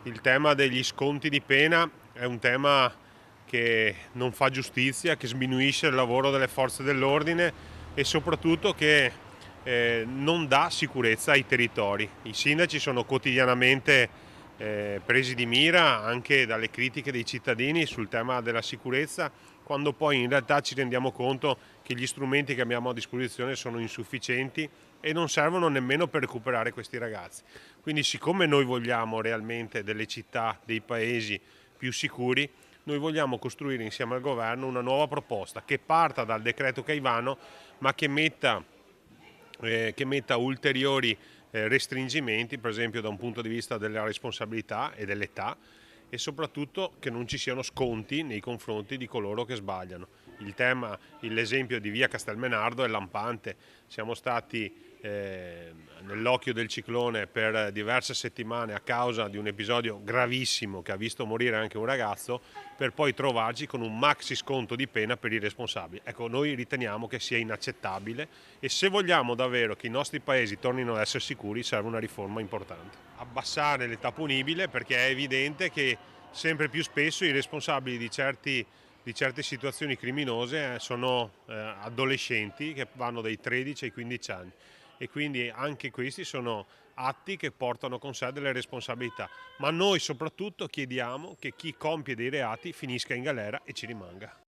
Il tema degli sconti di pena è un tema che non fa giustizia, che sminuisce il lavoro delle forze dell'ordine e soprattutto che non dà sicurezza ai territori. I sindaci sono quotidianamente presi di mira anche dalle critiche dei cittadini sul tema della sicurezza, quando poi in realtà ci rendiamo conto che gli strumenti che abbiamo a disposizione sono insufficienti e non servono nemmeno per recuperare questi ragazzi. Quindi siccome noi vogliamo realmente delle città, dei paesi più sicuri, noi vogliamo costruire insieme al governo una nuova proposta che parta dal decreto Caivano ma che metta ulteriori restringimenti, per esempio da un punto di vista della responsabilità e dell'età, e soprattutto che non ci siano sconti nei confronti di coloro che sbagliano. L'esempio di via Castelmenardo è lampante. Siamo stati nell'occhio del ciclone per diverse settimane a causa di un episodio gravissimo che ha visto morire anche un ragazzo, per poi trovarci con un maxi sconto di pena per i responsabili. Ecco, noi riteniamo che sia inaccettabile e se vogliamo davvero che i nostri paesi tornino ad essere sicuri serve una riforma importante. Abbassare l'età punibile, perché è evidente che sempre più spesso i responsabili di certe situazioni criminose sono adolescenti che vanno dai 13 ai 15 anni e quindi anche questi sono atti che portano con sé delle responsabilità, ma noi soprattutto chiediamo che chi compie dei reati finisca in galera e ci rimanga.